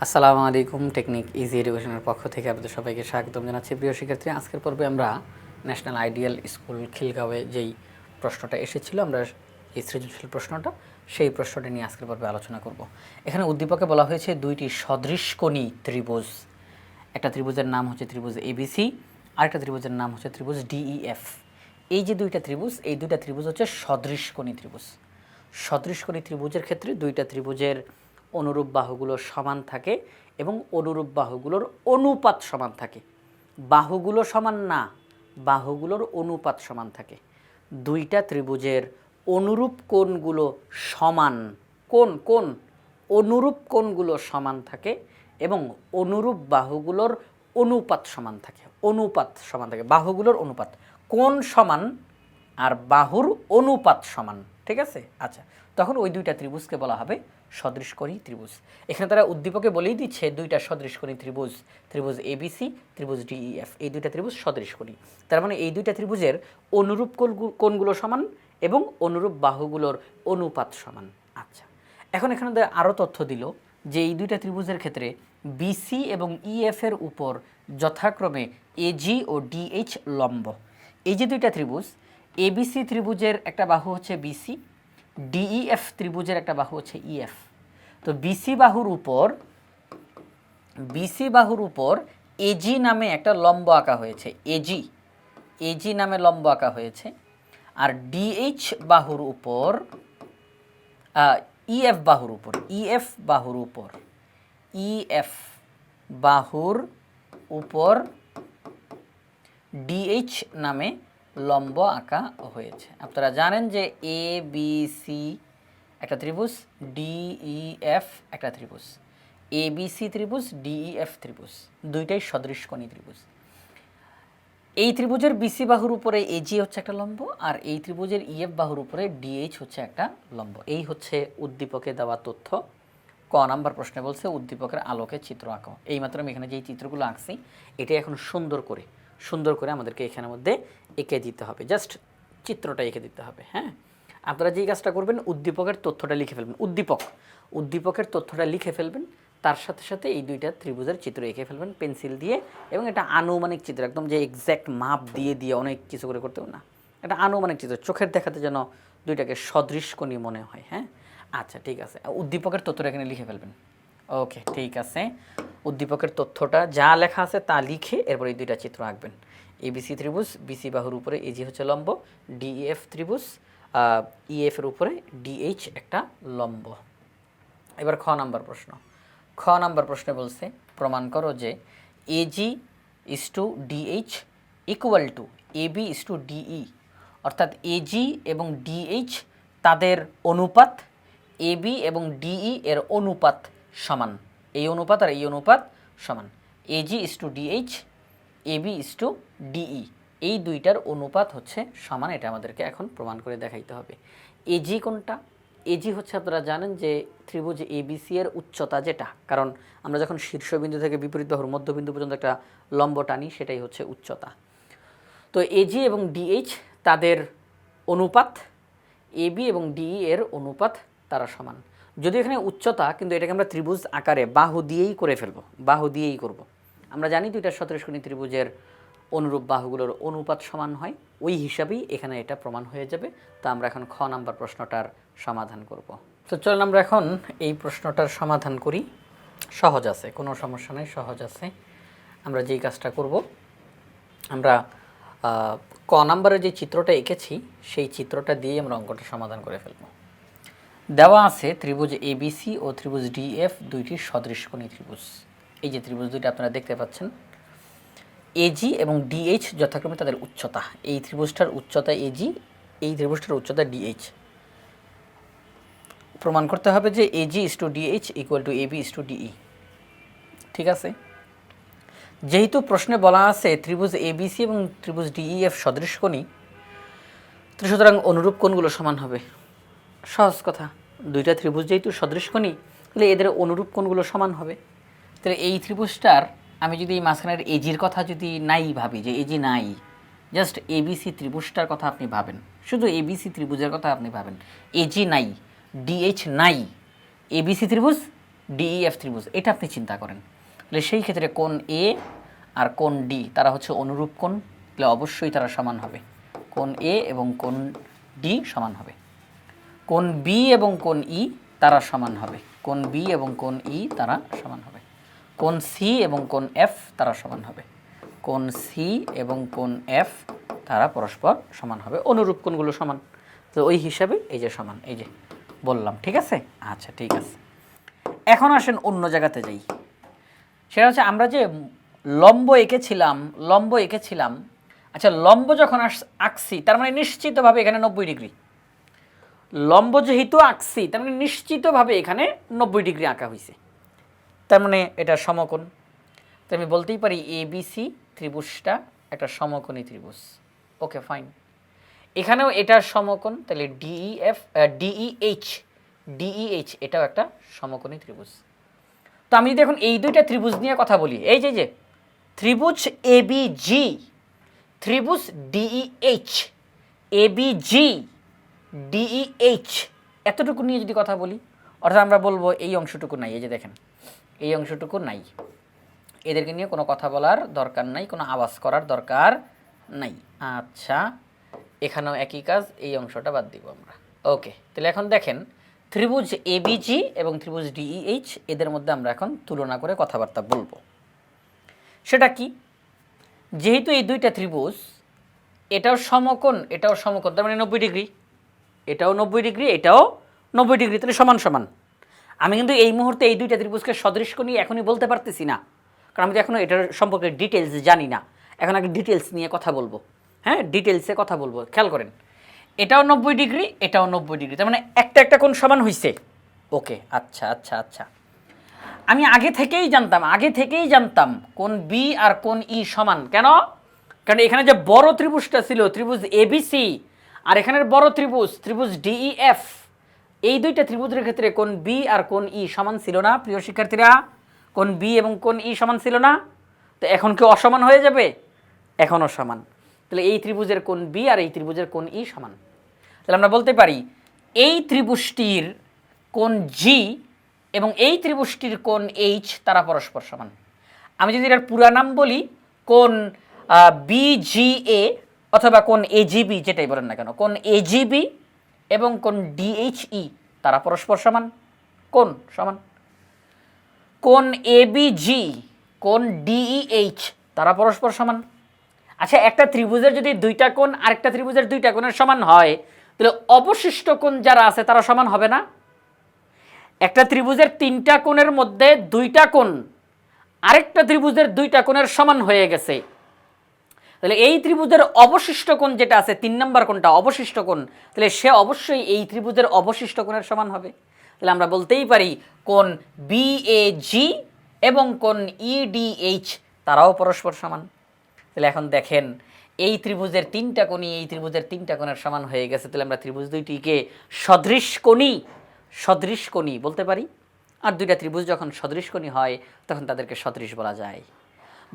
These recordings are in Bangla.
আসসালামু আলাইকুম। টেকনিক ইজি এডুকেশনের পক্ষ থেকে আপনাদের সবাইকে স্বাগতম জানাচ্ছি। প্রিয় শিক্ষার্থী, আজকের পর্বে আমরা ন্যাশনাল আইডিয়াল স্কুল খিলগাঁওয়ে যেই প্রশ্নটা এসেছিল, আমরা এই সৃজনশীল প্রশ্নটা, সেই প্রশ্নটা নিয়ে আজকের পর্বে আলোচনা করব। এখানে উদ্দীপকে বলা হয়েছে দুইটি সদৃশকোণী ত্রিভুজ, একটা ত্রিভুজের নাম হচ্ছে ত্রিভুজ এবিসি, আরেকটা ত্রিভুজের নাম হচ্ছে ত্রিভুজ ডিইএফ। এই যে দুইটা ত্রিভুজ, এই দুইটা ত্রিভুজ হচ্ছে সদৃশকোণী ত্রিভুজ। সদৃশকোণী ত্রিভুজের ক্ষেত্রে দুইটা ত্রিভুজের অনুরূপ বাহুগুলো সমান থাকে এবং অনুরূপ বাহুগুলোর অনুপাত সমান থাকে। বাহুগুলো সমান না, বাহুগুলোর অনুপাত সমান থাকে। দুইটা ত্রিভুজের অনুরূপ কোণগুলো সমান, কোণ অনুরূপ কোণগুলো সমান থাকে এবং অনুরূপ বাহুগুলোর অনুপাত সমান থাকে। অনুপাত সমান থাকে, বাহুগুলোর অনুপাত। কোণ সমান আর বাহুর অনুপাত সমান, ঠিক আছে? আচ্ছা, তখন ওই দুইটা ত্রিভুজকে বলা হবে সদৃশকোণী ত্রিভুজ। এখানে তারা উদ্দীপকে বলেই দিচ্ছে দুইটা সদৃশকোণী ত্রিভুজ, ত্রিভুজ এবিসি, ত্রিভুজ ডিইএফ, এই দুইটা ত্রিভুজ সদৃশকোণী। তার মানে এই দুইটা ত্রিভুজের অনুরূপ কোণগুলো সমান এবং অনুরূপ বাহুগুলোর অনুপাত সমান। আচ্ছা, এখন এখানে আরও তথ্য দিল যে এই দুইটা ত্রিভুজের ক্ষেত্রে বিসি এবং ইএফ এর উপর যথাক্রমে এজি ও ডিএইচ লম্ব। এই যে দুইটা ত্রিভুজ, এবিসি ত্রিভুজের একটা বাহু হচ্ছে বিসি, ডিইএফ ত্রিভুজের একটা বাহু হচ্ছে ইএফ। তো বিসি বাহুর উপর এজি নামে একটা লম্ব আঁকা হয়েছে, এজি নামে লম্ব আঁকা হয়েছে। আর ডিএইচ বাহুর উপর ইএফ বাহুর উপর ডিএইচ নামে লম্ব আঁকা হয়েছে। আপনারা জানেন যে এ বি সি একটা ত্রিভুজ, ডিইএফ একটা ত্রিভুজ, এবিসি ত্রিভুজ, ডিইএফ ত্রিভুজ, দুইটাই সদৃশকোণী ত্রিভুজ। এই ত্রিভুজের বিসি বাহুর উপরে এজি হচ্ছে একটা লম্ব, আর এই ত্রিভুজের ইএফ বাহুর উপরে ডিএইচ হচ্ছে একটা লম্ব। এই হচ্ছে উদ্দীপকে দেওয়া তথ্য। ক নাম্বার প্রশ্নে বলছে উদ্দীপকের আলোকে চিত্র আঁকো। এইমাত্র আমি এখানে যেই চিত্রগুলো আঁকছি, এটা এখন সুন্দর করে আমাদেরকে এখানের মধ্যে এঁকে দিতে হবে। জাস্ট চিত্রটা এঁকে দিতে হবে। হ্যাঁ, আপনারা যেই কাজটা করবেন, উদ্দীপকের তথ্যটা লিখে ফেলবেন। উদ্দীপকের তথ্যটা লিখে ফেলবেন, তার সাথে সাথে এই দুইটা ত্রিভুজের চিত্র এঁকে ফেলবেন পেন্সিল দিয়ে। এবং এটা আনুমানিক চিত্র, একদম যে এক্স্যাক্ট মাপ দিয়ে অনেক কিছু করে করতেও না, এটা আনুমানিক চিত্র, চোখের দেখাতে যেন দুইটাকে সদৃশকোণী মনে হয়। হ্যাঁ, আচ্ছা ঠিক আছে, উদ্দীপকের তথ্যটা এখানে লিখে ফেলবেন। ওকে, ঠিক আছে। উদ্দীপকের তথ্যটা যা লেখা আছে তা লিখে এরপর এই দুইটা চিত্র আঁকবেন। এবিসি ত্রিভুজ, বিসি বাহুর উপরে এজি হচ্ছে লম্ব, ডিইএফ ত্রিভুজ, ইএফ এর উপরে ডিএইচ একটা লম্ব। এবার খ নাম্বার প্রশ্নে বলছে প্রমাণ করো যে AG is to DH equal to AB is to DE, অর্থাৎ এজি এবং ডিএইচ তাদের অনুপাত, এবি এবং ডিই এর অনুপাত সমান। এই অনুপাত আর এই অনুপাত সমান। AG is to DH, AB is to DE, এই দুইটার অনুপাত হচ্ছে সমান। এটা আমাদেরকে এখন প্রমাণ করে দেখাইতে হবে। এজি কোনটা? এজি হচ্ছে, আপনারা জানেন যে ত্রিভুজ এবিসি এর উচ্চতা যেটা, কারণ আমরা যখন শীর্ষবিন্দু থেকে বিপরীত বাহুর মধ্যবিন্দু পর্যন্ত একটা লম্ব টানি, সেটাই হচ্ছে উচ্চতা। তো এজি এবং ডিএইচ তাদের অনুপাত, এবি এবং ডিই এর অনুপাত তারা সমান। যদি এখানে উচ্চতা, কিন্তু এটাকে আমরা ত্রিভুজ আকারে বাহু দিয়েই করে ফেলবো, বাহু দিয়েই করব। আমরা জানি দুইটা সদৃশকোণী ত্রিভুজের অনুরূপ বাহুগুলোর অনুপাত সমান হয়, ওই হিসাবেই এখানে এটা প্রমাণ হয়ে যাবে। তো আমরা এখন খ নাম্বার প্রশ্নটার সমাধান করব। তো চলুন আমরা এখন এই প্রশ্নটার সমাধান করি। সহজ আছে, কোনো সমস্যা নেই, সহজ আছে। আমরা যেই কাজটা করব, আমরা ক নাম্বারে যে চিত্রটা এঁকেছি সেই চিত্রটা দিয়ে আমরা অঙ্কটা সমাধান করে ফেলব। দেওয়া আছে ত্রিভুজ এবিসি ও ত্রিভুজ ডিএফ দুইটি সদৃশকোণী ত্রিভুজ। এই যে ত্রিভুজ দুইটা আপনারা দেখতে পাচ্ছেন, এজি এবং ডিএইচ যথাক্রমে তাদের উচ্চতা। এই ত্রিভুজটার উচ্চতা এজি, এই ত্রিভুজটার উচ্চতা ডিএইচ। প্রমাণ করতে হবে যে AG is to DH equal to AB is to DE. ঠিক আছে, যেহেতু প্রশ্নে বলা আছে ত্রিভুজ এবিসি এবং ত্রিভুজ ডিইএফ সদৃশকোণী, তো সুতরাং অনুরূপ কোণগুলো সমান হবে। সহজ কথা, দুইটা ত্রিভুজ যেহেতু সদৃশকোণী, তাহলে এদের অনুরূপ কোণগুলো সমান হবে। তাহলে এই ত্রিভুজটার আমি যদি এই মাঝখানের এজির কথা যদি নাই ভাবি, যে এজি নাই, জাস্ট এবিসি ত্রিভুজটার কথা আপনি ভাবেন, শুধু এবিসি ত্রিভুজের কথা আপনি ভাবেন, এজি নাই, ডিএইচ নাই, এবিসি ত্রিভুজ ডিইএফ ত্রিভুজ, এটা আপনি চিন্তা করেন। তাহলে সেই ক্ষেত্রে কোণ এ আর কোণ ডি তারা হচ্ছে অনুরূপ কোণ, তাহলে অবশ্যই তারা সমান হবে। কোণ এ এবং কোণ ডি সমান হবে। কোণ বি এবং কোণ ই তারা সমান হবে। কোণ বি এবং কোণ ই তারা সমান হবে। কোণ সি এবং কোণ এফ তারা সমান হবে। কোণ সি এবং কোণ এফ তারা পরস্পর সমান হবে, অনুরূপ কোণগুলো সমান। তো ওই হিসাবে এই যে সমান, এই যে বললাম, ঠিক আছে? আচ্ছা ঠিক আছে, এখন আসেন অন্য জায়গাতে যাই। সেটা হচ্ছে আমরা যে লম্ব এঁকেছিলাম, আচ্ছা লম্ব যখন আঁকছি তার মানে নিশ্চিতভাবে এখানে 90 ডিগ্রি। লম্ব যেহেতু আঁকছি তার মানে নিশ্চিতভাবে এখানে 90 ডিগ্রি আঁকা হয়েছে, তার মানে এটা সমকোণ। তো আমি বলতেই পারি এবিসি ত্রিভুজটা একটা সমকোণী ত্রিভুজ। ওকে ফাইন, এখানেও এটা সমকোণ, তাহলে ডিইএইচ এটাও একটা সমকোণী ত্রিভুজ। তো আমি যদি এখন এই দুইটা ত্রিভুজ নিয়ে কথা বলি, এই যে ত্রিভুজ এবিজি, ত্রিভুজ ডিইএইচ, এবিজি ডিইএইচ, এতটুকু নিয়ে যদি কথা বলি, অর্থাৎ আমরা বলবো এই অংশটুকু নাই, এই যে দেখেন এই অংশটুকু নাই, এদেরকে নিয়ে কোনো কথা বলার দরকার নাই, কোনো আওয়াজ করার দরকার নাই। আচ্ছা এখানেও একই কাজ, এই অংশটা বাদ দিব আমরা। ওকে, তাহলে এখন দেখেন ত্রিভুজ এবিজি এবং ত্রিভুজ ডিইএইচ, এদের মধ্যে আমরা এখন তুলনা করে কথাবার্তা বলবো। সেটা কি? যেহেতু এই দুইটা ত্রিভুজ, এটাও সমকোণ এটাও সমকোণ, তার মানে 90 ডিগ্রি, এটাও 90 ডিগ্রি এটাও 90 ডিগ্রি, তাহলে সমান সমান। আমি কিন্তু এই মুহূর্তে এই দুইটা ত্রিভুজকে সদৃশ কোণী এখনই বলতে পারতেছি না, কারণ আমি তো এখনও এটার সম্পর্কে ডিটেলস জানি না। এখন আগে ডিটেলস নিয়ে কথা বলবো, হ্যাঁ ডিটেলসে কথা বলবো। খেয়াল করেন, এটাও 90 ডিগ্রি এটাও 90 ডিগ্রি, তার মানে একটা একটা কোণ সমান হয়েছে। ওকে আচ্ছা আচ্ছা আচ্ছা, আমি আগে থেকেই জানতাম কোণ বি আর কোণ ই সমান। কেন? কারণ এখানে যে বড় ত্রিভুজটা ছিল ত্রিভুজ এবিসি, আর এখানের বড় ত্রিভুজ ডিইএফ, এই দুইটা ত্রিভুজের ক্ষেত্রে কোণ বি আর কোণ ই সমান ছিল না প্রিয় শিক্ষার্থীরা? কোণ বি এবং কোণ ই সমান ছিল না? তো এখন কি অসমান হয়ে যাবে? এখনও সমান। তাহলে এই ত্রিভুজের কোণ বি আর এই ত্রিভুজের কোণ ই সমান। তাহলে আমরা বলতে পারি এই ত্রিভুজটির কোণ জি এবং এই ত্রিভুজটির কোণ এইচ তারা পরস্পর সমান। আমি যদি এটার পুরা নাম বলি, কোণ বিজিএ অথবা কোণ এজিবি, যেটাই বলেন না কেন, কোণ এজিবি এবং কোণ ডিএইচই তারা পরস্পর সমান। কোণ সমান। কোণ এবিজি, কোণ ডিইএইচ তারা পরস্পর সমান। আচ্ছা একটা ত্রিভুজের যদি দুইটা কোণ আরেকটা ত্রিভুজের দুইটা কোণের সমান হয়, তাহলে অবশিষ্ট কোণ যারা আছে তারা সমান হবে না? একটা ত্রিভুজের তিনটা কোণের মধ্যে দুইটা কোণ আরেকটা ত্রিভুজের দুইটা কোণের সমান হয়ে গেছে, তাহলে এই ত্রিভুজের অবশিষ্ট কোণ যেটা আছে 3 নম্বর কোণটা অবশিষ্ট কোণ, তাহলে সে অবশ্যই এই ত্রিভুজের অবশিষ্ট কোণের সমান হবে। তাহলে আমরা বলতেই পারি কোণ বিএজি এবং কোণ ইডিএইচ তারাও পরস্পর সমান। তাহলে এখন দেখেন এই ত্রিভুজের তিনটা কোণই এই ত্রিভুজের তিনটা কোণের সমান হয়ে গেছে, তাহলে আমরা ত্রিভুজ দুইটিকে সদৃশ কোণী বলতে পারি। আর দুইটা ত্রিভুজ যখন সদৃশ কোণী হয় তখন তাদেরকে সদৃশ বলা যায়।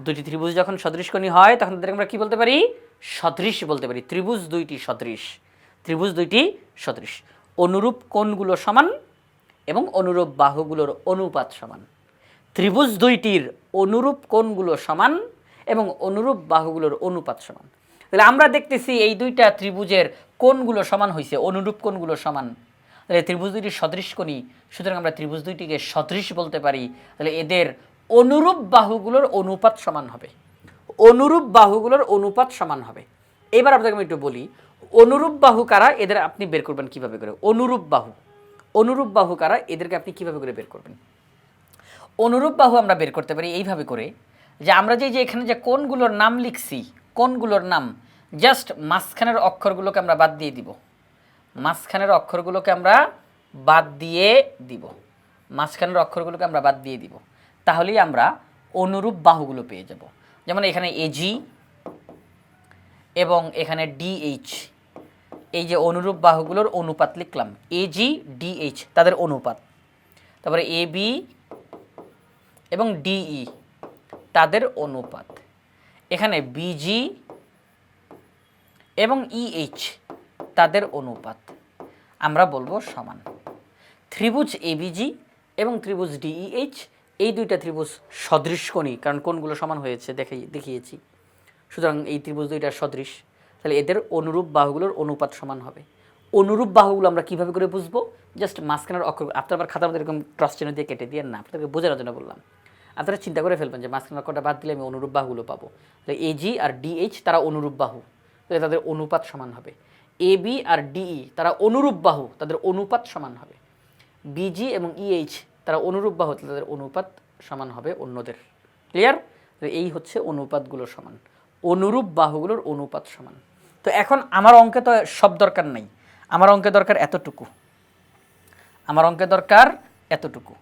দুইটি ত্রিভুজ যখন সদৃশ কোণী হয় তখন তাদেরকে আমরা কী বলতে পারি? সদৃশ বলতে পারি। ত্রিভুজ দুইটি সদৃশ, অনুরূপ কোণগুলো সমান এবং অনুরূপ বাহুগুলোর অনুপাত সমান। ত্রিভুজ দুইটির অনুরূপ কোণগুলো সমান এবং অনুরূপ বাহুগুলোর অনুপাত সমান। তাহলে আমরা দেখতেছি এই দুইটা ত্রিভুজের কোণগুলো সমান হয়েছে, অনুরূপ কোণগুলো সমান। তাহলে ত্রিভুজ দুইটি সদৃশ কোণী, সুতরাং আমরা ত্রিভুজ দুইটিকে সদৃশ বলতে পারি। তাহলে এদের অনুরূপ বাহুগুলোর অনুপাত সমান হবে। এবার আপনাকে আমি একটু বলি অনুরূপ বাহু কারা, এদের আপনি বের করবেন কিভাবে করে? অনুরূপ বাহু কারা, এদেরকে আপনি কিভাবে করে বের করবেন? অনুরূপ বাহু আমরা বের করতে পারি এইভাবে করে যে আমরা যে এখানে যে কোণগুলোর নাম লিখছি, কোণগুলোর নাম জাস্ট মাঝখানের অক্ষরগুলোকে আমরা বাদ দিয়ে দিব। তাহলেই আমরা অনুরূপ বাহুগুলো পেয়ে যাব। যেমন এখানে এজি এবং এখানে ডিএইচ, এই যে অনুরূপ বাহুগুলোর অনুপাত লিখলাম, এজি ডিএইচ তাদের অনুপাত। তারপরে এবি এবং ডিই তাদের অনুপাত। এখানে বিজি এবং ইএইচ তাদের অনুপাত আমরা বলবো সমান। ত্রিভুজ এবিজি এবং ত্রিভুজ ডিইএইচ, এই দুইটা ত্রিভুজ সদৃশকোণী, কারণ কোণগুলো সমান হয়েছে দেখিয়েছি। সুতরাং এই ত্রিভুজ দুইটা সদৃশ, তাহলে এদের অনুরূপ বাহুগুলোর অনুপাত সমান হবে। অনুরূপ বাহুগুলো আমরা কীভাবে করে বুঝবো? জাস্ট মাঝখানের অক্ষর, আপনার আবার খাতার মধ্যে এরকম ক্রস চিহ্ন দিয়ে কেটে দিয়ে না, আপনাদেরকে বোঝানোর জন্য বললাম। আপনারা চিন্তা করে ফেলবেন যে মাঝখানের অক্ষরটা বাদ দিলে আমি অনুরূপ বাহুগুলো পাবো। তাহলে এজি আর ডিএইচ তারা অনুরূপ বাহু, তাহলে তাদের অনুপাত সমান হবে। এবি আর ডিই তারা অনুরূপ বাহু, তাদের অনুপাত সমান হবে। বিজি এবং ইএইচ তারা অনুরূপ বাহু, তাদের অনুপাত সমান হবে অন্যদের। ক্লিয়ার? এই হচ্ছে অনুপাতগুলো সমান, অনুরূপ বাহুগুলোর অনুপাত সমান। তো এখন আমার অঙ্কে তো সব দরকার নাই, আমার অঙ্কে দরকার এতটুকু, আমার অঙ্কে দরকার এতটুকু।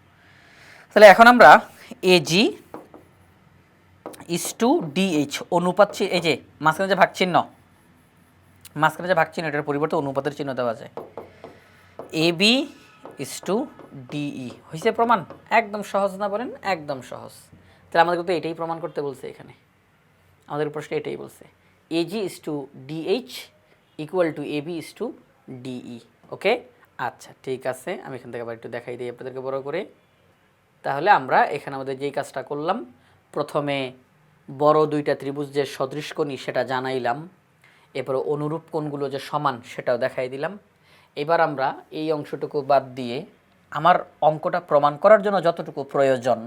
তাহলে এখন আমরা এজি ইস টু ডিএইচ অনুপাত, এই যে মাঝখানে যে ভাগ চিহ্ন, মাঝখানে যে ভাগ চিহ্ন এটার পরিবর্তে অনুপাতের চিহ্ন দেওয়া যায়। এবি ইস টু ডিই হয়েছে প্রমাণ? একদম সহজ না বলেন? একদম সহজ। তাহলে আমাদের তো এটাই প্রমাণ করতে বলছে, এখানে আমাদের প্রশ্ন এটাই বলছে, AG is to DH equal to AB is to DE. Okay, আচ্ছা ঠিক আছে, আমি এখান থেকে আবার একটু দেখাই দিই আপনাদেরকে বড় করে। তাহলে আমরা এখানে আমাদের যেই কাজটা করলাম, প্রথমে বড় দুইটা ত্রিভুজ যে সদৃশকোণী সেটা জানাইলাম, এরপরে অনুরূপ কোণগুলো যে সমান সেটাও দেখাই দিলাম। এবার আমরা এই অংশটুকু বাদ দিয়ে আমার অঙ্কটা প্রমাণ করার জন্য যতটুকু প্রয়োজন,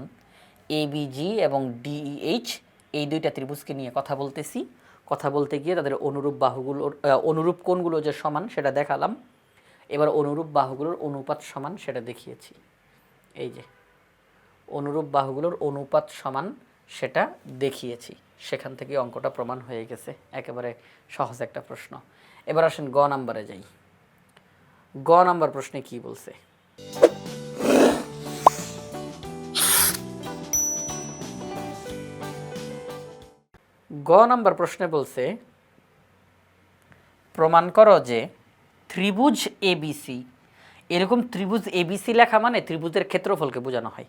এবিজি এবং ডিইএইচ এই দুইটা ত্রিভুজকে নিয়ে কথা বলতেছি। কথা বলতে গিয়ে তাদের অনুরূপ বাহুগুলোর অনুরূপ কোণগুলো যে সমান সেটা দেখালাম। এবার অনুরূপ বাহুগুলোর অনুপাত সমান সেটা দেখিয়েছি। এই যে অনুরূপ বাহুগুলোর অনুপাত সমান সেটা দেখিয়েছি, সেখান থেকে অঙ্কটা প্রমাণ হয়ে গেছে। একেবারে সহজ একটা প্রশ্ন। এবার আসেন গ নাম্বারে যাই। গ নাম্বার প্রশ্নে কি বলছে? গ নাম্বার প্রশ্নে বলছে, প্রমাণ করো যে ত্রিভুজ এবিসি, এরকম ত্রিভুজ এবিসি লেখা মানে ত্রিভুজের ক্ষেত্রফলকে বোঝানো হয়।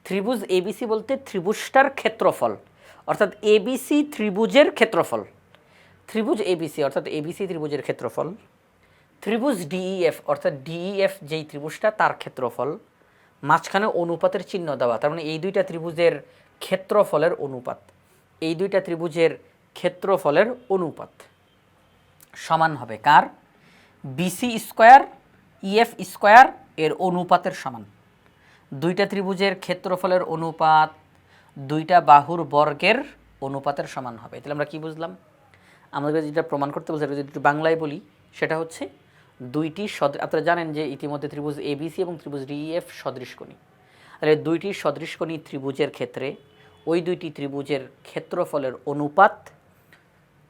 ত্রিভুজ এবিসি বলতে ত্রিভুজটার ক্ষেত্রফল, অর্থাৎ এবিসি ত্রিভুজের ক্ষেত্রফল। ত্রিভুজ এবিসি অর্থাৎ এবিসি ত্রিভুজের ক্ষেত্রফল। ত্রিভুজ ডিইএফ অর্থাৎ ডিইএফ যেই ত্রিভুজটা তার ক্ষেত্রফল। মাঝখানে অনুপাতের চিহ্ন দেওয়া, তার মানে এই দুইটা ত্রিভুজের ক্ষেত্রফলের অনুপাত, এই দুইটা ত্রিভুজের ক্ষেত্রফলের অনুপাত সমান হবে কার? বিসি স্কোয়ার ইএফ স্কোয়ার এর অনুপাতের সমান। দুইটা ত্রিভুজের ক্ষেত্রফলের অনুপাত দুইটা বাহুর বর্গের অনুপাতের সমান হবে। তাহলে আমরা কি বুঝলাম? আমাদের যেটা প্রমাণ করতে বলছে, যদি একটু বাংলায় বলি, সেটা হচ্ছে দুইটি আপনারা জানেন যে ইতিমধ্যে ত্রিভুজ এবিসি এবং ত্রিভুজ ডিইএফ সদৃশকোণী। তাহলে দুইটি সদৃশকোণী ত্রিভুজের ক্ষেত্রে ওই দুইটি ত্রিভুজের ক্ষেত্রফলের অনুপাত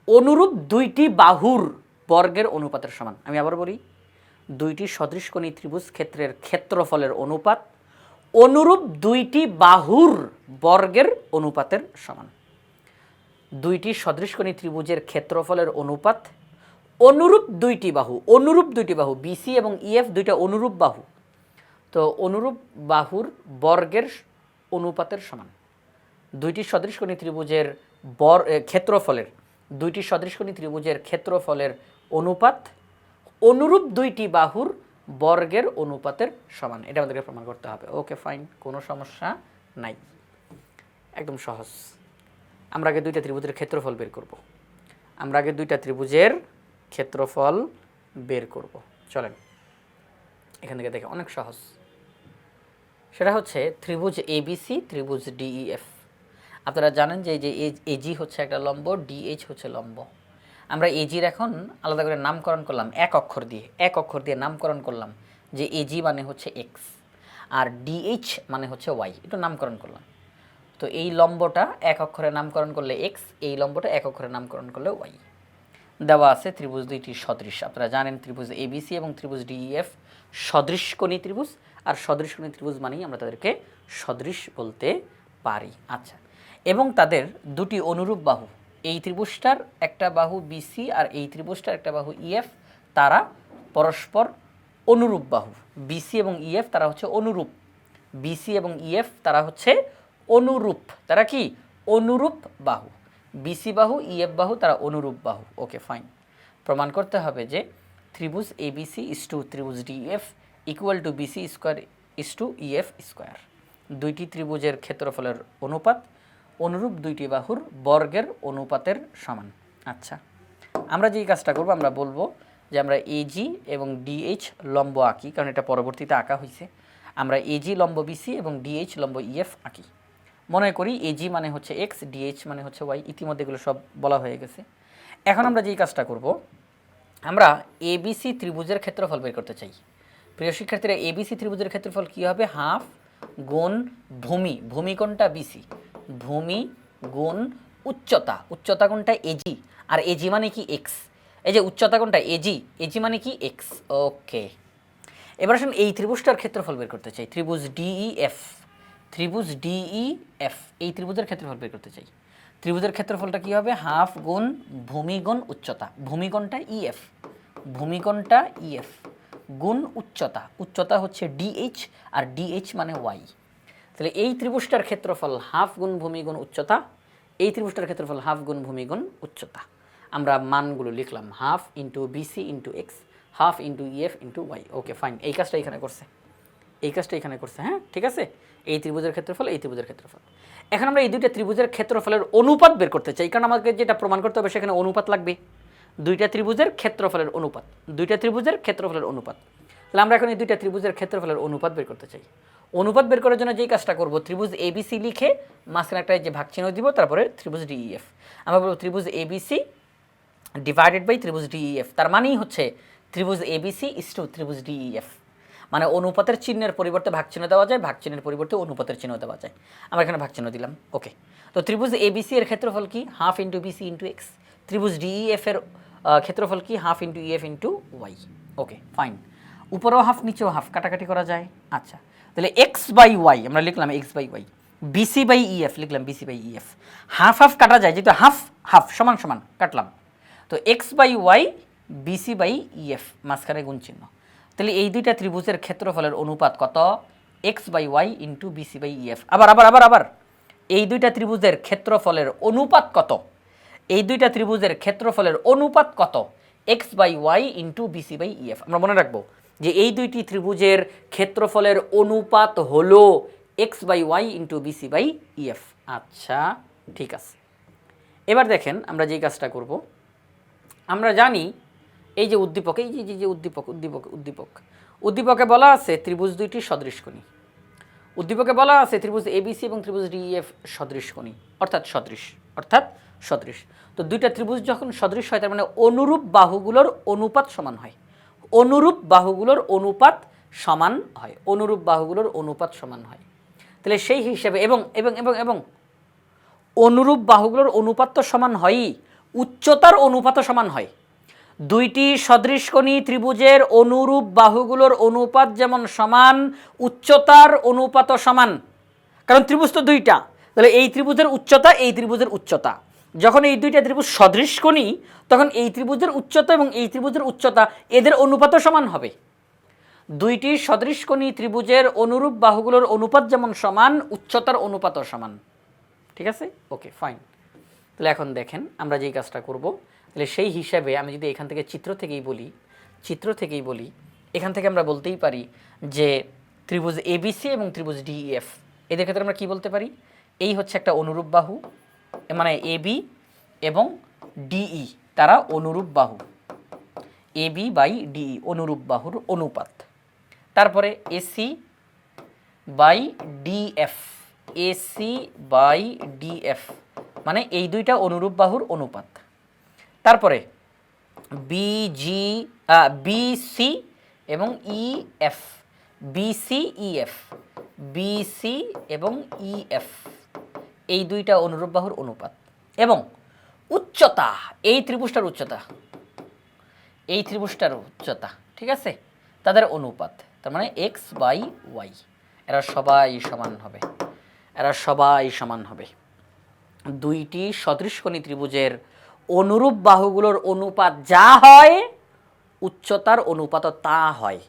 অনুরূপ দুইটি বাহুর বর্গের অনুপাতের সমান। আমি আবার বলি, দুইটি সদৃশকোণী ত্রিভুজ ক্ষেত্রের ক্ষেত্রফলের অনুপাত অনুরূপ দুইটি বাহুর বর্গের অনুপাতের সমান। দুইটি সদৃশকোণী ত্রিভুজের ক্ষেত্রফলের অনুপাত অনুরূপ দুইটি বাহু, অনুরূপ দুইটি বাহু বিসি এবং ইএফ দুইটা অনুরূপ বাহু, তো অনুরূপ বাহুর বর্গের অনুপাতের সমান। দুইটি সদৃশকোণী ত্রিভুজের ক্ষেত্রফলের, দুইটি সদৃশকোণী ত্রিভুজের ক্ষেত্রফলের অনুপাত অনুরূপ দুইটি বাহুর বর্গের অনুপাতের সমান। এটা আমাদেরকে প্রমাণ করতে হবে। ওকে ফাইন, কোনো সমস্যা নাই, একদম সহজ। আমরা আগে দুইটা ত্রিভুজের ক্ষেত্রফল বের করব। আমরা আগে দুইটা ত্রিভুজের ক্ষেত্রফল বের করব। চলেন এখান থেকে দেখে, অনেক সহজ। সেটা হচ্ছে ত্রিভুজ এবিসি ত্রিভুজ ডিইএফ। আপনারা জানেন যে এজি হচ্ছে একটা লম্ব, ডিএইচ হচ্ছে লম্ব। আমরা এজির এখন আলাদা করে নামকরণ করলাম এক অক্ষর দিয়ে নামকরণ করলাম যে এজি মানে হচ্ছে এক্স আর ডিএইচ মানে হচ্ছে ওয়াই, একটু নামকরণ করলাম। তো এই লম্বটা এক অক্ষরে নামকরণ করলে এক্স, এই লম্বটা এক অক্ষরে নামকরণ করলে ওয়াই। দেওয়া আছে ত্রিভুজ দুইটি সদৃশ। আপনারা জানেন ত্রিভুজ এবিসি এবং ত্রিভুজ ডিইএফ সদৃশকোণী ত্রিভুজ, আর সদৃশকোণী ত্রিভুজ মানেই আমরা তাদেরকে সদৃশ বলতে পারি। আচ্ছা, এবং তাদের দুটি অনুরূপ বাহু, এই ত্রিভুজটার একটা বাহু বিসি আর এই ত্রিভুজটার একটা বাহু ইএফ, তারা পরস্পর অনুরূপ বাহু। বিসি এবং ইএফ তারা হচ্ছে অনুরূপ, বিসি এবং ইএফ তারা হচ্ছে অনুরূপ, তারা কি অনুরূপ বাহু। বিসি বাহু ইএফ বাহু তারা অনুরূপ বাহু। ওকে ফাইন, প্রমাণ করতে হবে যে ত্রিভুজ এবিসি ইস টু ত্রিভুজ DF equal to BC square EF square. দুইটি ত্রিভুজের ক্ষেত্রফলের অনুপাত অনুরূপ দুইটি বাহুর বর্গের অনুপাতের সমান। আচ্ছা, আমরা যেই কাজটা করব, আমরা বলবো যে আমরা এজি এবং ডিএইচ লম্ব আঁকি, কারণ এটা পরবর্তীতে আঁকা হয়েছে। আমরা এজি লম্ব বিসি এবং ডিএইচ লম্ব ইএফ আঁকি। মনে করি এজি মানে হচ্ছে এক্স, ডিএইচ মানে হচ্ছে ওয়াই, ইতিমধ্যে এগুলো সব বলা হয়ে গেছে। এখন আমরা যেই কাজটা করব, আমরা এবিসি ত্রিভুজের ক্ষেত্রফল বের করতে চাই। প্রিয় শিক্ষার্থীরা, এবিসি ত্রিভুজের ক্ষেত্রফল কী হবে? হাফ গুণ ভূমি, ভূমি কোণটা বিসি, ভূমি গুণ উচ্চতা, উচ্চতা কোণটা এজি, আর এজি মানে কি এক্স। এই যে উচ্চতা কোণটা এজি, এজি মানে কি এক্স। ওকে, এবার আসুন এই ত্রিভুজটার ক্ষেত্রফল বের করতে চাই। ত্রিভুজ ডিইএফ, ত্রিভুজ ডিইএফ, এই ত্রিভুজের ক্ষেত্রফল বের করতে চাই। ত্রিভুজের ক্ষেত্রফলটা কী হবে? হাফ গুণ ভূমি গুণ উচ্চতা, ভূমি কোণটা ইএফ, ভূমি কোণটা ইএফ গুণ উচ্চতা, উচ্চতা হচ্ছে ডিএইচ, আর ডিএইচ মানে ওয়াই। তাহলে এই ত্রিভুজটার ক্ষেত্রফল হাফ গুণ ভূমি গুণ উচ্চতা, এই ত্রিভুজটার ক্ষেত্রফল হাফ গুণ ভূমি গুণ উচ্চতা। আমরা মানগুলো লিখলাম, half into BC into X, half into EF into Y. Okay fine, এই কাজটা এখানে করছে, এই কাজটা এখানে করছে। হ্যাঁ ঠিক আছে, এই ত্রিভুজের ক্ষেত্রফল, এই ত্রিভুজের ক্ষেত্রফল। এখন আমরা এই দুইটা ত্রিভুজের ক্ষেত্রফলের অনুপাত বের করতে চাই, কারণ আমাকে যেটা প্রমাণ করতে হবে সেখানে অনুপাত লাগবে। দুইটা ত্রিভুজের ক্ষেত্রফলের অনুপাত, দুইটা ত্রিভুজের ক্ষেত্রফলের অনুপাত। তাহলে আমরা এখন এই দুইটা ত্রিভুজের ক্ষেত্রফলের অনুপাত বের করতে চাই। অনুপাত বের করার জন্য যেই কাজটা করব, ত্রিভুজ এবিসি লিখে মাঝখানে একটা যে ভাগ চিহ্ন দিব, তারপরে ত্রিভুজ ডিইএফ। আমরা বলব ত্রিভুজ এবিসি ডিভাইডেড বাই ত্রিভুজ ডিইএফ। তার মানেই হচ্ছে ত্রিভুজ এবিসি ইস টু ত্রিভুজ ডিইএফ। মানে অনুপাতের চিহ্নের পরিবর্তে ভাগ চিহ্ন দেওয়া যায়, ভাগ চিহ্নের পরিবর্তে অনুপাতের চিহ্ন দেওয়া যায়। আমরা এখানে ভাগ চিহ্ন দিলাম। ওকে, তো ত্রিভুজ এবিসি এর ক্ষেত্রফল কি? Half into BC into X. ত্রিভুজ ডিইএফ এর ক্ষেত্রফল কি? Half into EF into Y. Okay fine, উপরেও হাফ নিচেও হাফ, কাটাকাটি করা যায়। আচ্ছা, তাহলে এক্স বাই ওয়াই আমরা লিখলাম X by Y, BC by EF লিখলাম BC by EF. Half half কাটা যায়, যেহেতু হাফ হাফ সমান সমান কাটলাম। তো X by Y BC by EF, মাঝখানে গুণ চিহ্ন। তাহলে এই দুইটা ত্রিভুজের ক্ষেত্রফলের অনুপাত কত? X by Y into BC by EF. আবার আবার আবার আবার এই দুইটা ত্রিভুজের ক্ষেত্রফলের অনুপাত কত? এই দুইটা ত্রিভুজের ক্ষেত্রফলের অনুপাত কত? X by Y into BC by EF. আমরা মনে রাখবো যে এই দুইটি ত্রিভুজের ক্ষেত্রফলের অনুপাত হলো X by Y into BC by EF. আচ্ছা ঠিক আছে, এবার দেখেন আমরা যেই কাজটা করব, আমরা জানি এই যে উদ্দীপক, এই যে উদ্দীপক উদ্দীপক উদ্দীপক উদ্দীপকে বলা আছে ত্রিভুজ দুইটি সদৃশকোণী। উদ্দীপকে বলা আছে ত্রিভুজ এবিসি এবং ত্রিভুজ ডিইএফ সদৃশকোণী, অর্থাৎ সদৃশ। তো দুইটা ত্রিভুজ যখন সদৃশ হয়, তার মানে অনুরূপ বাহুগুলোর অনুপাত সমান হয়, অনুরূপ বাহুগুলোর অনুপাত সমান হয়, অনুরূপ বাহুগুলোর অনুপাত সমান হয়। তাহলে সেই হিসাবে এবং এবং এবং এবং অনুরূপ বাহুগুলোর অনুপাত তো সমান হয়ই, উচ্চতার অনুপাতও সমান হয়। দুইটি সদৃশকোণী ত্রিভুজের অনুরূপ বাহুগুলোর অনুপাত যেমন সমান, উচ্চতার অনুপাতও সমান, কারণ ত্রিভুজ তো দুইটা। তাহলে এই ত্রিভুজের উচ্চতা, এই ত্রিভুজের উচ্চতা, যখন এই দুইটা ত্রিভুজ সদৃশকোণী, তখন এই ত্রিভুজের উচ্চতা এবং এই ত্রিভুজের উচ্চতা এদের অনুপাতও সমান হবে। দুইটি সদৃশকোণী ত্রিভুজের অনুরূপ বাহুগুলোর অনুপাত যেমন সমান, উচ্চতার অনুপাতও সমান। ঠিক আছে, ওকে ফাইন। তাহলে এখন দেখেন আমরা যেই কাজটা করব, তাহলে সেই হিসাবে আমি যদি এখান থেকে চিত্র থেকেই বলি, এখান থেকে আমরা বলতেই পারি যে ত্রিভুজ এবিসি এবং ত্রিভুজ ডিইএফ, এদের ক্ষেত্রে আমরা কি বলতে পারি? এই হচ্ছে একটা অনুরূপ বাহু, মানে এবি এবং ডিই তারা অনুরূপ বাহু, এবি বাই ডিই অনুরূপ বাহুর অনুপাত। তারপরে AC by DF, AC by DF মানে এই দুইটা অনুরূপ বাহুর অনুপাত। তারপরে বিসি এবং ইএফ, বিসি ইএফ, বিসি এবং ইএফ এই দুইটা অনুরূপ বাহুর অনুপাত। এবং উচ্চতা, এই ত্রিভুজটার উচ্চতা, এই ত্রিভুজটার উচ্চতা, ঠিক আছে, তাদের অনুপাত। তার মানে এক্স বাই ওয়াই, এরা সবাই সমান হবে, এরা সবাই সমান হবে। দুইটি সদৃশকোণী ত্রিভুজের অনুরূপ বাহুগুলোর অনুপাত যা হয়, উচ্চতার অনুপাতও তা হয়।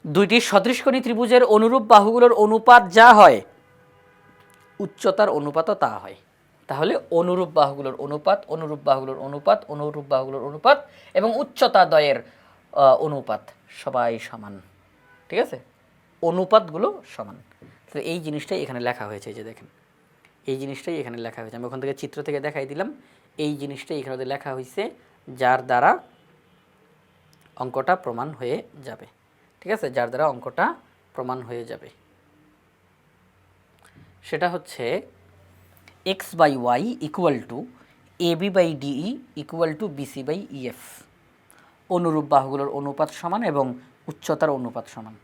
দুইটি সদৃশকোণী ত্রিভুজের অনুরূপ বাহুগুলোর অনুপাত যা হয়, উচ্চতার অনুপাতও তা হয়। তাহলে অনুরূপ বাহুগুলোর অনুপাত, অনুরূপ বাহুগুলোর অনুপাত, অনুরূপ বাহুগুলোর অনুপাত এবং উচ্চতা দ্বয়ের অনুপাত সবাই সমান। ঠিক আছে, অনুপাতগুলো সমান। তো এই জিনিসটাই এখানে লেখা হয়েছে, এই যে দেখেন এই জিনিসটাই এখানে লেখা হয়েছে। আমি ওখান থেকে চিত্র থেকে দেখাই দিলাম, এই জিনিসটাই এখানে লেখা হয়েছে, যার দ্বারা অঙ্কটা প্রমাণ হয়ে যাবে। ঠিক আছে, যার দ্বারা অঙ্কটা প্রমাণ হয়ে যাবে সেটা হচ্ছে X by Y equal to A B by DE equal to BC by EF. অনুরূপ বাহুগুলোর অনুপাত সমান এবং উচ্চতার অনুপাত সমান।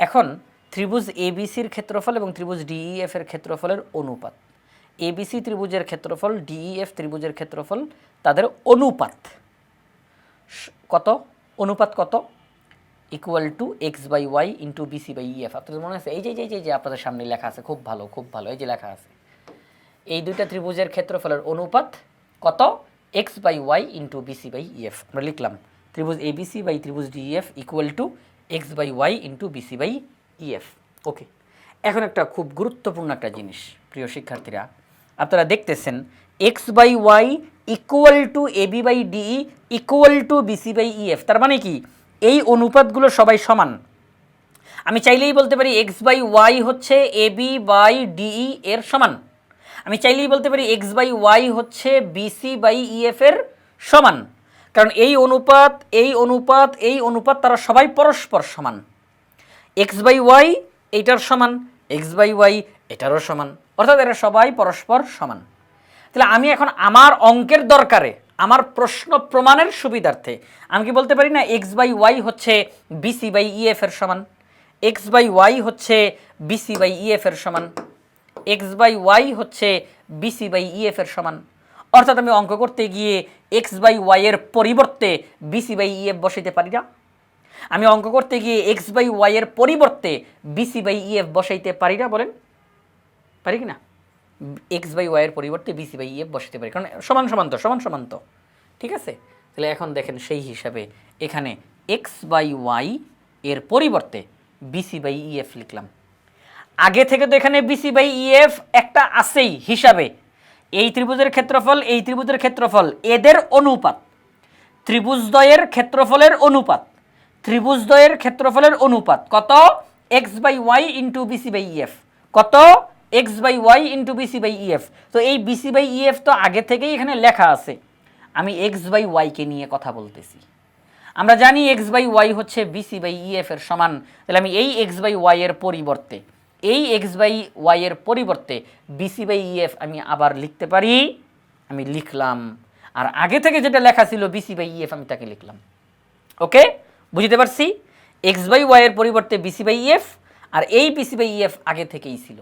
এখন ত্রিভুজ এবিসির ক্ষেত্রফল এবং ত্রিভুজ ডিইএফ এর ক্ষেত্রফলের অনুপাত, এবিসি ত্রিভুজের ক্ষেত্রফল, ডিইএফ ত্রিভুজের ক্ষেত্রফল, তাদের অনুপাত কত? অনুপাত কত? Equal to X by Y into BC by EF. আপনাদের মনে আছে? এই যে যে যে আপনাদের সামনে লেখা আছে, খুব ভালো খুব ভালো, এই যে লেখা আছে, এই দুইটা ত্রিভুজের ক্ষেত্রফলের অনুপাত কত? X by Y into BC by EF. আমরা লিখলাম ত্রিভুজ এবিসি বাই ত্রিভুজ DEF equal to X by Y into BC by EF. Okay, এখন একটা খুব গুরুত্বপূর্ণ একটা জিনিস প্রিয় শিক্ষার্থীরা, আপনারা দেখতেছেন X by Y equal to AB by DE equal to BC by EF. তার মানে কি? এই অনুপাতগুলো সবাই সমান। আমি চাইলেই বলতে পারি এক্স বাই ওয়াই হচ্ছে এবি বাই ডিই এর সমান। আমি চাইলেই বলতে পারি এক্স বাই ওয়াই হচ্ছে বিসি বাই ইএফ এর সমান, কারণ এই অনুপাত এই অনুপাত এই অনুপাত তারা সবাই পরস্পর সমান। এক্স বাই ওয়াই এইটার সমান, এক্স বাই ওয়াই এটারও সমান, অর্থাৎ এরা সবাই পরস্পর সমান। তাহলে আমি এখন আমার অঙ্কের দরকারে, আমার প্রশ্ন প্রমাণের সুবিধার্থে আমি কি বলতে পারি না এক্স বাই ওয়াই হচ্ছে বিসি বাই ইএফ এর সমান, এক্স বাই ওয়াই হচ্ছে বিসি বাই ইএফ এর সমান, এক্স বাই ওয়াই হচ্ছে বিসি বাই ইএফ এর সমান। অর্থাৎ আমি অঙ্ক করতে গিয়ে এক্স বাই ওয়াই এর পরিবর্তে বিসি বাই ইএফ বসাইতে পারি না? আমি অঙ্ক করতে গিয়ে এক্স বাই ওয়াই এর পরিবর্তে বিসি বাই ইএফ বসাইতে পারি না? বলেন পারি কি না? এক্স বাই ওয়াই এর পরিবর্তে বিসি বাই ইএফ বসাইতে পারি, কারণ সমান সমান তো, সমান সমান তো। ঠিক আছে, তাহলে এখন দেখেন সেই হিসাবে এখানে এক্স বাই ওয়াই এর পরিবর্তে বিসি বাই ইএফ লিখলাম। আগে থেকে তো এখানে বিসি বাই ইএফ একটা আছেই হিসাবে। এই ত্রিভুজের ক্ষেত্রফল, এই ত্রিভুজের ক্ষেত্রফল, এদের অনুপাত, ত্রিভুজদ্বয়ের ক্ষেত্রফলের অনুপাত, ত্রিভুজদ্বয়ের ক্ষেত্রফলের অনুপাত কত? X by Y into BC by EF. কত? X by Y into BC by EF. তো এই বিসি বাই ইএফ তো আগে থেকেই এখানে লেখা আছে। আমি এক্স বাই ওয়াইকে নিয়ে কথা বলতেছি। আমরা জানি এক্স বাই ওয়াই হচ্ছে বিসি বাই ইএফ এর সমান। তাহলে আমি এই এক্স বাই ওয়াই এর পরিবর্তে, এই এক্স বাই ওয়াই এর পরিবর্তে বিসি বাই ইএফ আমি আবার লিখতে পারি। আমি লিখলাম, আর আগে থেকে যেটা লেখা ছিল বিসি বাই ইএফ আমি তাকে লিখলাম। ওকে, বুঝতে পারছি? এক্স বাই ওয়াই এর পরিবর্তে বিসি বাই ইএফ, আর এই বিসি বাই ইএফ আগে থেকেই ছিল।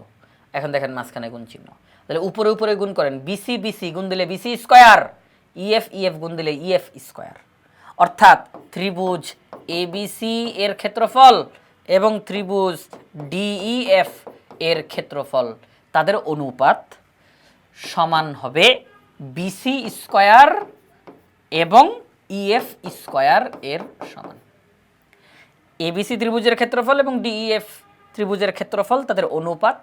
এখন দেখেন মাঝখানে গুণ চিহ্ন, তাহলে উপরে উপরে গুণ করেন, বিসি বিসি গুণ দিলে বিসি স্কোয়ার, ইএফ ইএফ গুণ দিলে ইএফ স্কোয়ার। অর্থাৎ ত্রিভুজ এবিসি এর ক্ষেত্রফল এবং ত্রিভুজ ডিইএফ এর ক্ষেত্রফল, তাদের অনুপাত সমান হবে বিসি স্কোয়ার এবং ইএফ স্কোয়ার এর সমান। এবিসি ত্রিভুজের ক্ষেত্রফল এবং ডিইএফ ত্রিভুজের ক্ষেত্রফল, তাদের অনুপাত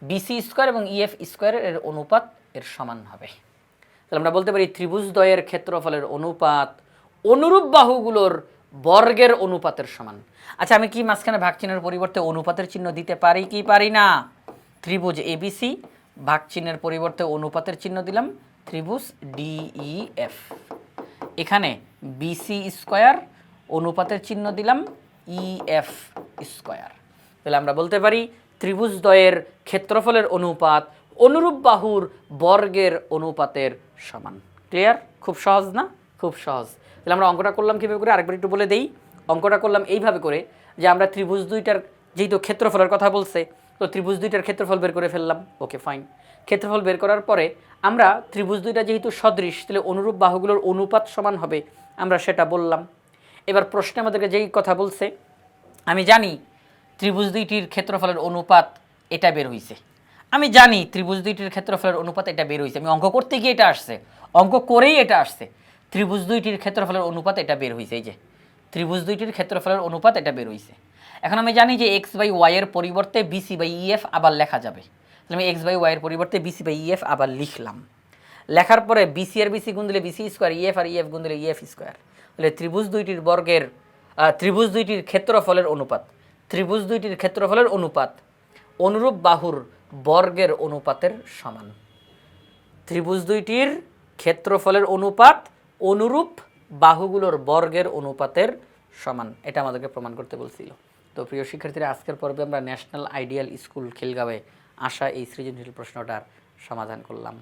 বিসি স্কোয়ার এবং ইএফ স্কোয়ার এর অনুপাত এর সমান হবে। তাহলে আমরা বলতে পারি ত্রিভুজদ্বয়ের ক্ষেত্রফলের অনুপাত অনুরূপ বাহুগুলোর বর্গের অনুপাতের সমান। আচ্ছা, আমি কি মাঝখানে ভাগচিহ্নের পরিবর্তে অনুপাতের চিহ্ন দিতে পারি কি পারি না? ত্রিভুজ এবিসি ভাগচিহ্নের পরিবর্তে অনুপাতের চিহ্ন দিলাম, ত্রিভুজ ডিইএফ এখানে বিসি স্কোয়ার অনুপাতের চিহ্ন দিলাম ইএফ স্কোয়ার। তাহলে আমরা বলতে পারি ত্রিভুজদ্বয়ের ক্ষেত্রফলের অনুপাত অনুরূপ বাহুর বর্গের অনুপাতের সমান। ক্লিয়ার? খুব সহজ না? খুব সহজ। তাহলে আমরা অঙ্কটা করলাম কীভাবে করে আরেকবার একটু বলে দেই। অঙ্কটা করলাম এইভাবে করে যে আমরা ত্রিভুজ দুইটার যেহেতু ক্ষেত্রফলের কথা বলছে, তো ত্রিভুজ দুইটার ক্ষেত্রফল বের করে ফেললাম। Okay fine. ক্ষেত্রফল বের করার পরে আমরা ত্রিভুজ দুইটা যেহেতু সদৃশ, তাহলে অনুরূপ বাহুগুলোর অনুপাত সমান হবে, আমরা সেটা বললাম। এবার প্রশ্নে আমাদেরকে যেই কথা বলছে, আমি জানি ত্রিভুজ দুইটির ক্ষেত্রফলের অনুপাত এটা বের হইছে, আমি জানি ত্রিভুজ দুইটির ক্ষেত্রফলের অনুপাত এটা বের হইছে, আমি অঙ্ক করতে গিয়ে এটা আসছে, অঙ্ক করেই এটা আসছে, ত্রিভুজ দুইটির ক্ষেত্রফলের অনুপাত এটা বের হইছে। এই যে ত্রিভুজ দুইটির ক্ষেত্রফলের অনুপাত এটা বের হইছে। এখন আমি জানি যে এক্স বাই ওয়াই এর পরিবর্তে বিসি বাই ইএফ আবার লেখা যাবে। তাহলে আমি এক্স বাই ওয়াই এর পরিবর্তে বিসি বাই ইএফ আবার লিখলাম। লেখার পরে বিসি আর বিসি গুণ দিলে বিসি স্কোয়ার, ইএফ আর ইএফ গুণ দিলে ইএফ স্কোয়ার। তাহলে ত্রিভুজ দুইটির বর্গের ত্রিভুজ দুইটির ক্ষেত্রফলের অনুপাত, ত্রিভুজ দুইটির ক্ষেত্রফলের অনুপাত অনুরূপ বাহুর বর্গের অনুপাতের সমান। ত্রিভুজ দুইটির ক্ষেত্রফলের অনুপাত অনুরূপ বাহুগুলোর বর্গের অনুপাতের সমান, এটা আমাদেরকে প্রমাণ করতে বলছিল। তো প্রিয় শিক্ষার্থীরা, আজকের পর্বে আমরা ন্যাশনাল আইডিয়াল স্কুল খিলগাঁওয়ে আসা এই সৃজনশীল প্রশ্নটার সমাধান করলাম।